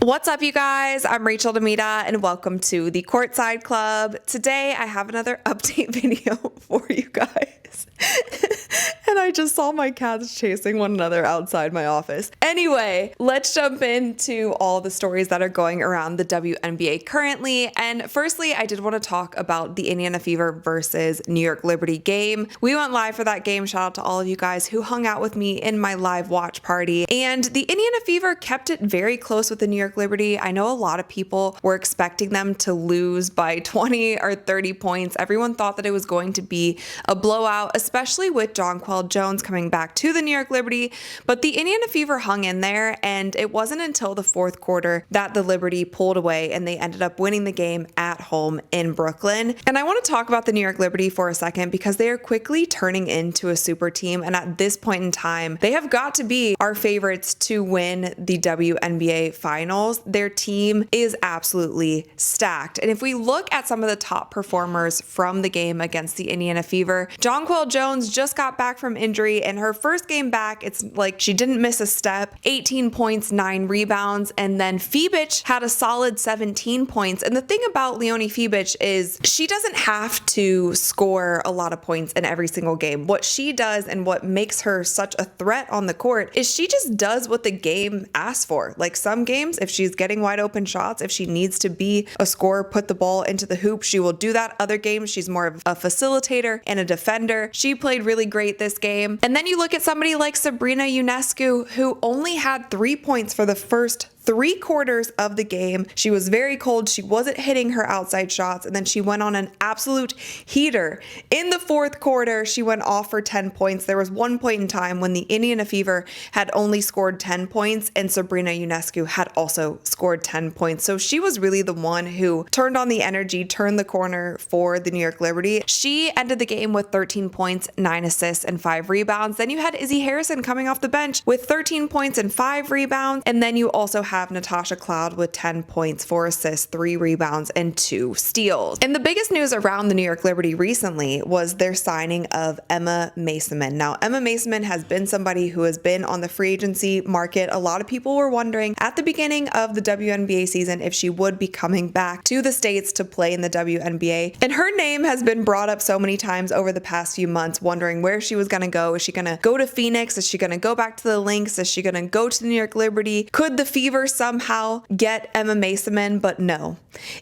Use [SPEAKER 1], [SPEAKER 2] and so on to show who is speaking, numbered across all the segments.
[SPEAKER 1] What's up, you guys? I'm Rachel DeMita, and welcome to the Courtside Club. Today, I have another update video for you guys. And I just saw my cats chasing one another outside my office. Anyway, let's jump into all the stories that are going around the WNBA currently. And firstly, I did want to talk about the Indiana Fever versus New York Liberty game. We went live for that game. Shout out to all of you guys who hung out with me in my live watch party. And the Indiana Fever kept it very close with the New York Liberty. I know a lot of people were expecting them to lose by 20 or 30 points. Everyone thought that it was going to be a blowout, especially with Jonquel Jones coming back to the New York Liberty. But the Indiana Fever hung in there, and it wasn't until the fourth quarter that the Liberty pulled away and they ended up winning the game at home in Brooklyn. And I want to talk about the New York Liberty for a second because they are quickly turning into a super team. And at this point in time, they have got to be our favorites to win the WNBA finals. Their team is absolutely stacked. And if we look at some of the top performers from the game against the Indiana Fever, Jonquel Jones just got back from injury, and her first game back, it's like she didn't miss a step. 18 points, 9 rebounds, and then Fibich had a solid 17 points. And the thing about Leonie Fibich is she doesn't have to score a lot of points in every single game. What she does and what makes her such a threat on the court is she just does what the game asks for. Like some games, if she's getting wide open shots, if she needs to be a scorer, put the ball into the hoop, she will do that. Other games, she's more of a facilitator and a defender. She played really great this game. And then you look at somebody like Sabrina Ionescu, who only had 3 points for the first 3 quarters of the game. She was very cold. She wasn't hitting her outside shots. And then she went on an absolute heater. In the fourth quarter, she went off for 10 points. There was one point in time when the Indiana Fever had only scored 10 points and Sabrina Ionescu had also scored 10 points. So she was really the one who turned on the energy, turned the corner for the New York Liberty. She ended the game with 13 points, 9 assists, and 5 rebounds. Then you had Izzy Harrison coming off the bench with 13 points and 5 rebounds. And then you also have Natasha Cloud with 10 points, 4 assists, 3 rebounds, and 2 steals. And the biggest news around the New York Liberty recently was their signing of Emma Mason. Now, Emma Mason has been somebody who has been on the free agency market. A lot of people were wondering at the beginning of the WNBA season if she would be coming back to the States to play in the WNBA. And her name has been brought up so many times over the past few months, wondering where she was going to go. Is she going to go to Phoenix? Is she going to go back to the Lynx? Is she going to go to the New York Liberty? Could the Fever somehow get Emma Mason? But no,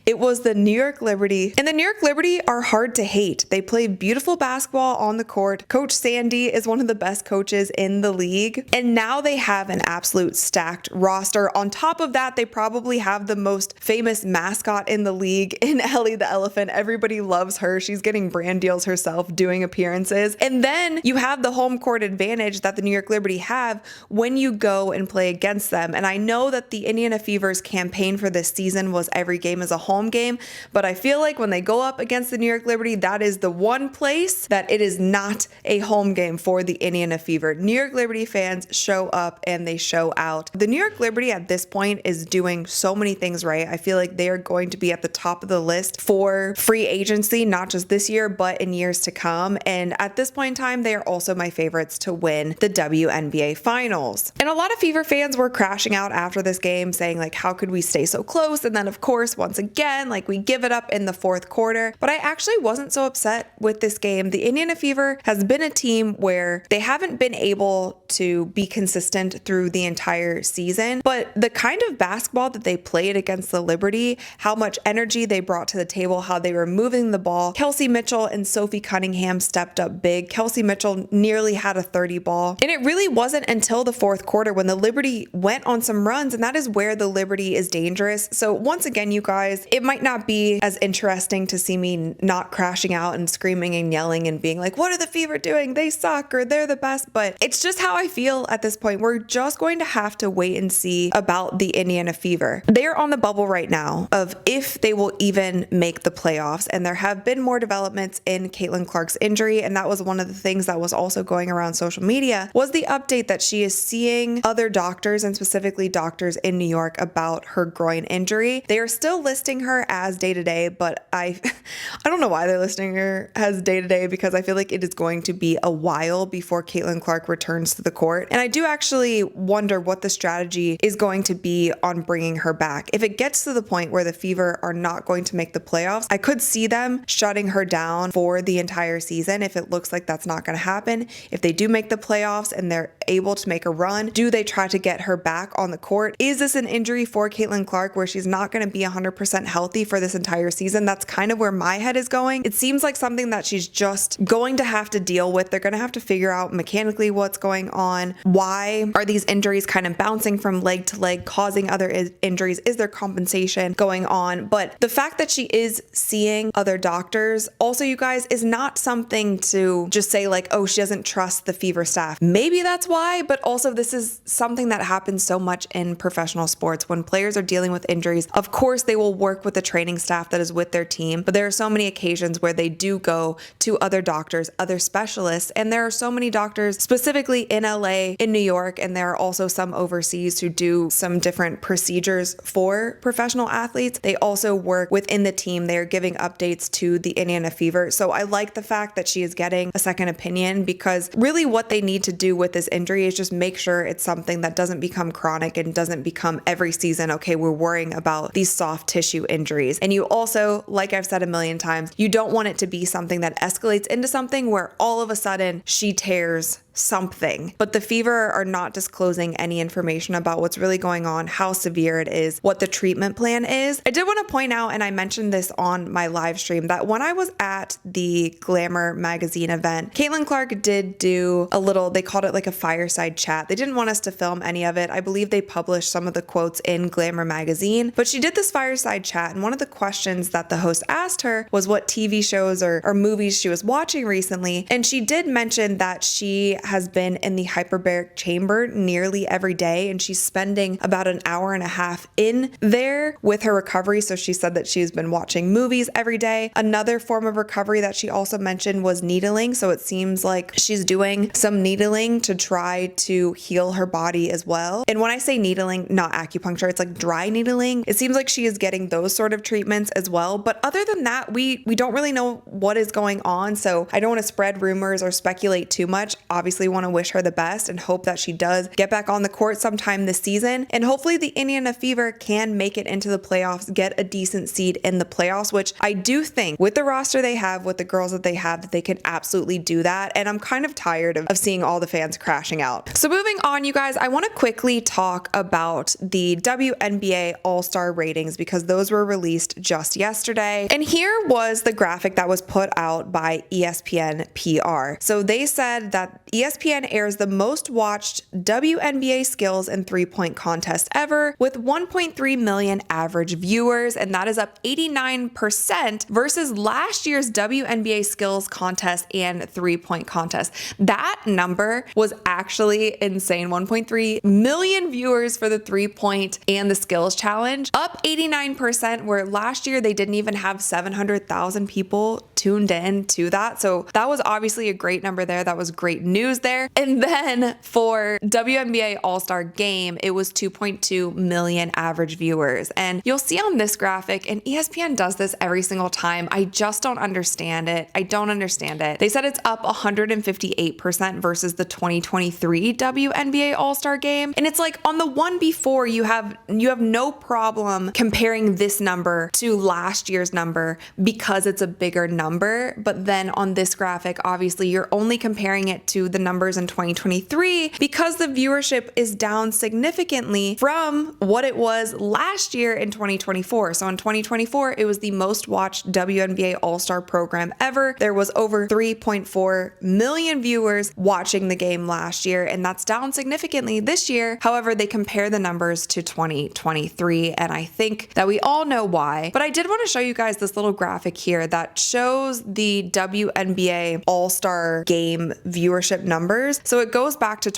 [SPEAKER 1] it was the New York Liberty. And the New York Liberty are hard to hate. They play beautiful basketball on the court. Coach Sandy is one of the best coaches in the league. And now they have an absolute stacked roster. On top of that, they probably have the most famous mascot in the league in Ellie the Elephant. Everybody loves her. She's getting brand deals herself, doing appearances. And then you have the home court advantage that the New York Liberty have when you go and play against them. And I know that the Indiana Fever's campaign for this season was every game is a home game, but I feel like when they go up against the New York Liberty, that is the one place that it is not a home game for the Indiana Fever. New York Liberty fans show up and they show out. The New York Liberty at this point is doing so many things right. I feel like they are going to be at the top of the list for free agency, not just this year, but in years to come. And at this point in time, they are also my favorites to win the WNBA finals. And a lot of Fever fans were crashing out after this game saying like, how could we stay so close? And then of course, once again, like we give it up in the fourth quarter. But I actually wasn't so upset with this game. The Indiana Fever has been a team where they haven't been able to be consistent through the entire season, but the kind of basketball that they played against the Liberty, how much energy they brought to the table, how they were moving the ball. Kelsey Mitchell and Sophie Cunningham stepped up big. Kelsey Mitchell nearly had a 30 ball. And it really wasn't until the fourth quarter when the Liberty went on some runs, and that is where the Liberty is dangerous. So once again, you guys, it might not be as interesting to see me not crashing out and screaming and yelling and being like, what are the Fever doing? They suck or they're the best. But it's just how I feel at this point. We're just going to have to wait and see about the Indiana Fever. They're on the bubble right now of if they will even make the playoffs. And there have been more developments in Caitlin Clark's injury. And that was one of the things that was also going around social media was the update that she is seeing other doctors, and specifically doctors doctors in New York about her groin injury. They are still listing her as day-to-day, but I don't know why they're listing her as day-to-day, because I feel like it is going to be a while before Caitlin Clark returns to the court. And I do actually wonder what the strategy is going to be on bringing her back. If it gets to the point where the Fever are not going to make the playoffs, I could see them shutting her down for the entire season if it looks like that's not going to happen. If they do make the playoffs and they're able to make a run, do they try to get her back on the court? Is this an injury for Caitlin Clark where she's not going to be 100% healthy for this entire season? That's kind of where my head is going. It seems like something that she's just going to have to deal with. They're going to have to figure out mechanically what's going on. Why are these injuries kind of bouncing from leg to leg, causing other injuries? Is there compensation going on? But the fact that she is seeing other doctors also, you guys, is not something to just say like, oh, she doesn't trust the Fever staff. Maybe that's why, but also this is something that happens so much in professional sports. When players are dealing with injuries, of course they will work with the training staff that is with their team, but there are so many occasions where they do go to other doctors, other specialists, and there are so many doctors specifically in LA, in New York, and there are also some overseas who do some different procedures for professional athletes. They also work within the team. They are giving updates to the Indiana Fever. So I like the fact that she is getting a second opinion, because really what they need to do with this injury is just make sure it's something that doesn't become chronic and doesn't become every season, okay, we're worrying about these soft tissue injuries. And you also, like I've said a million times, you don't want it to be something that escalates into something where all of a sudden she tears something. But the Fever are not disclosing any information about what's really going on, how severe it is, what the treatment plan is. I did want to point out, and I mentioned this on my live stream, that when I was at the Glamour magazine event, Caitlin Clark did do a little, they called it like a fireside chat. They didn't want us to film any of it. I believe they published some of the quotes in Glamour magazine, but she did this fireside chat, and one of the questions that the host asked her was what TV shows or movies she was watching recently. And she did mention that she has been in the hyperbaric chamber nearly every day, and she's spending about an hour and a half in there with her recovery. So she said that she's been watching movies every day. Another form of recovery that she also mentioned was needling. So it seems like she's doing some needling to try to heal her body as well. And when I say needling, not acupuncture, it's like dry needling. It seems like she is getting those sort of treatments as well. But other than that, we don't really know what is going on. So I don't want to spread rumors or speculate too much. Obviously want to wish her the best and hope that she does get back on the court sometime this season. And hopefully the Indiana Fever can make it into the playoffs, get a decent seed in the playoffs, which I do think with the roster they have, with the girls that they have, that they can absolutely do that. And I'm kind of tired of seeing all the fans crashing out. So moving on, you guys, I want to quickly talk about the WNBA AllStar Ratings, because those were released just yesterday. And here was the graphic that was put out by ESPN PR. So they said that ESPN airs the most watched WNBA skills and three-point contest ever, with 1.3 million average viewers, and that is up 89% versus last year's WNBA skills contest and three-point contest. That number was actually insane. 1.3 million viewers for the three-point and the skills challenge, up 89%, where last year they didn't even have 700,000 people tuned in to that. So that was obviously a great number there. That was great news there. And then for WNBA All-Star Game, it was 2.2 million average viewers. And you'll see on this graphic, and ESPN does this every single time, I just don't understand it. I don't understand it. They said it's up 158% versus the 2023 WNBA All-Star Game. And it's like on the one before, you have no problem comparing this number to last year's number because it's a bigger number. But then on this graphic, obviously you're only comparing it to the numbers in 2023 because the viewership is down significantly from what it was last year in 2024. So in 2024, it was the most watched WNBA All-Star program ever. There was over 3.4 million viewers watching the game last year, and that's down significantly this year. However, they compare the numbers to 2023, and I think that we all know why. But I did want to show you guys this little graphic here that shows the WNBA All-Star Game viewership numbers. So it goes back to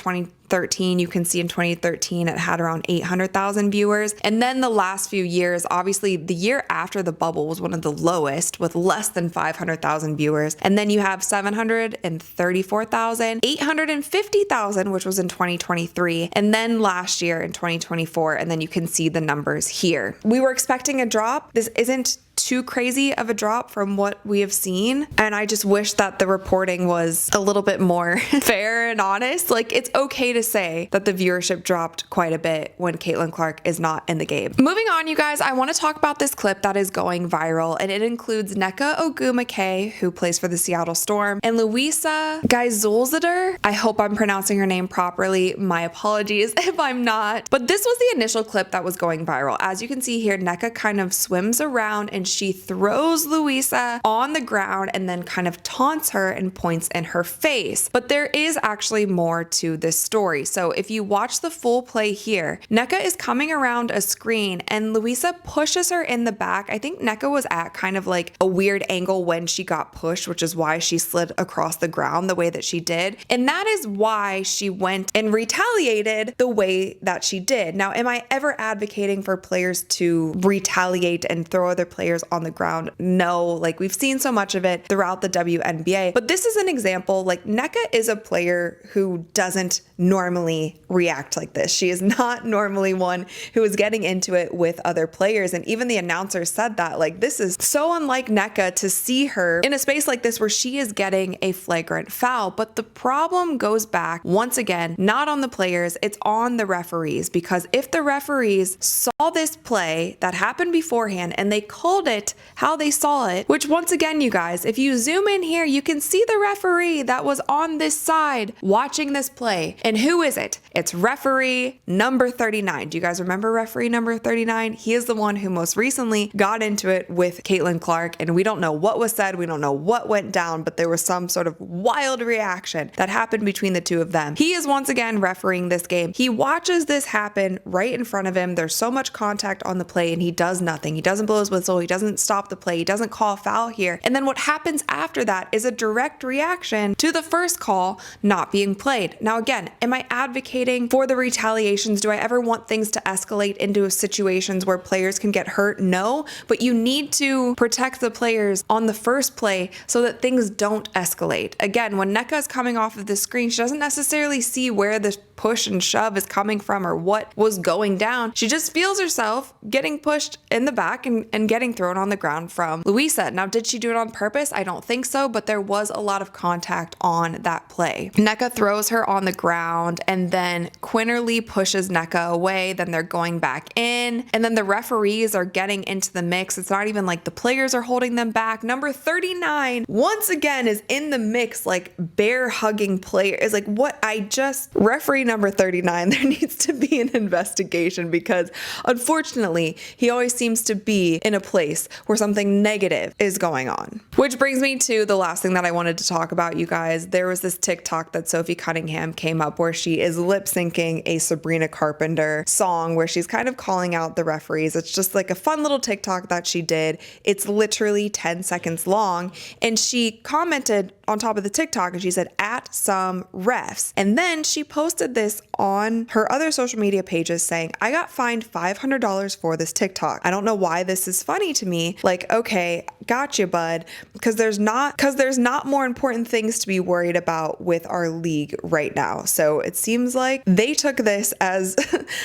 [SPEAKER 1] 2013. You can see in 2013 it had around 800,000 viewers. And then the last few years, obviously the year after the bubble was one of the lowest with less than 500,000 viewers. And then you have 734,000, 850,000, which was in 2023, and then last year in 2024. And then you can see the numbers here. We were expecting a drop. This isn't too crazy of a drop from what we have seen. And I just wish that the reporting was a little bit more fair and honest. Like, it's okay to say that the viewership dropped quite a bit when Caitlin Clark is not in the game. Moving on, you guys, I want to talk about this clip that is going viral, and it includes Nneka Ogwumike, who plays for the Seattle Storm, and Luisa Geiselsöder. I hope I'm pronouncing her name properly. My apologies if I'm not. But this was the initial clip that was going viral. As you can see here, Neca kind of swims around and she throws Luisa on the ground and then kind of taunts her and points in her face. But there is actually more to this story. So if you watch the full play here, Neca is coming around a screen and Luisa pushes her in the back. I think Neca was at kind of like a weird angle when she got pushed, which is why she slid across the ground the way that she did. And that is why she went and retaliated the way that she did. Now, am I ever advocating for players to retaliate and throw other players on the ground? No, like we've seen so much of it throughout the WNBA, but this is an example. Like, Neca is a player who doesn't normally react like this. She is not normally one who is getting into it with other players. And even the announcer said that, like, this is so unlike Neca to see her in a space like this where she is getting a flagrant foul. But the problem goes back once again, not on the players, it's on the referees, because if the referees saw this play that happened beforehand and they called it how they saw it, which once again, you guys, if you zoom in here, you can see the referee that was on this side watching this play. And who is it? It's referee number 39. Do you guys remember referee number 39? He is the one who most recently got into it with Caitlin Clark, and we don't know what was said, we don't know what went down, but there was some sort of wild reaction that happened between the two of them. He is once again refereeing this game. He watches this happen right in front of him. There's so much contact on the play and he does nothing. He doesn't blow his whistle. He doesn't stop the play. He doesn't call a foul here. And then what happens after that is a direct reaction to the first call not being played. Now, again, am I advocating for the retaliations? Do I ever want things to escalate into situations where players can get hurt? No, but you need to protect the players on the first play so that things don't escalate. Again, when Nneka is coming off of the screen, she doesn't necessarily see where the push and shove is coming from or what was going down. She just feels herself getting pushed in the back and getting thrown on the ground from Louisa. Now, did she do it on purpose? I don't think so, but there was a lot of contact on that play. Neca throws her on the ground and then Quinterly pushes Neca away. Then they're going back in and then the referees are getting into the mix. It's not even like the players are holding them back. Number 39 once again is in the mix, like bear hugging player is like what I just referee number 39. There needs to be an investigation because unfortunately he always seems to be in a place where something negative is going on. Which brings me to the last thing that I wanted to talk about, you guys. There was this TikTok that Sophie Cunningham came up where she is lip syncing a Sabrina Carpenter song where she's kind of calling out the referees. It's just like a fun little TikTok that she did. It's literally 10 seconds long and she commented on top of the TikTok and she said at some refs, and then she posted this on her other social media pages saying, I got fined $500 for this TikTok. I don't know why this is funny to me. Like, okay, gotcha, bud, because there's not more important things to be worried about with our league right now. So it seems like they took this as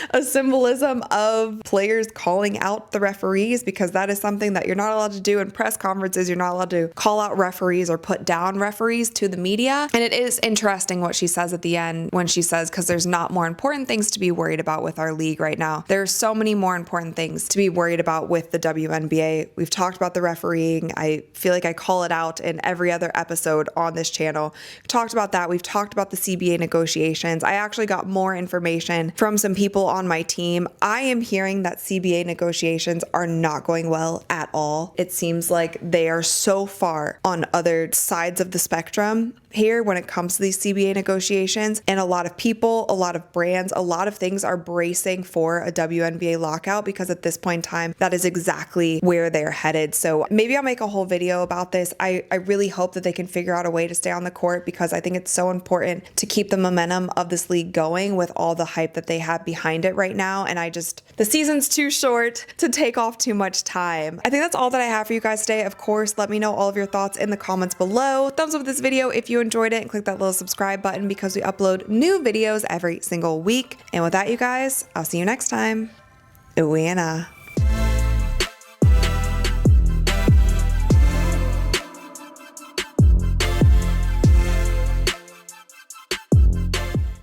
[SPEAKER 1] a symbolism of players calling out the referees, because that is something that you're not allowed to do in press conferences. You're not allowed to call out referees or put down referees to the media. And it is interesting what she says at the end when she says, because there's not more important things to be worried about with our league right now. There's so many more important things to be worried about with the WNBA. We've talked about the refereeing. I feel like I call it out in every other episode on this channel. We've talked about that. We've talked about the CBA negotiations. I actually got more information from some people on my team. I am hearing that CBA negotiations are not going well at all. It seems like they are so far on other sides of the spectrum here when it comes to these CBA negotiations. And a lot of people, a lot of brands, a lot of things are bracing for a WNBA lockout because at this point in time, that is exactly where they're headed. So maybe I'll make a whole video about this. I really hope that they can figure out a way to stay on the court because I think it's so important to keep the momentum of this league going with all the hype that they have behind it right now. And the season's too short to take off too much time. I think that's all that I have for you guys today. Of course, let me know all of your thoughts in the comments below. Thumbs up this video if you enjoyed it and click that little subscribe button because we upload new videos every single week. And with that, you guys, I'll see you next time. Luisa.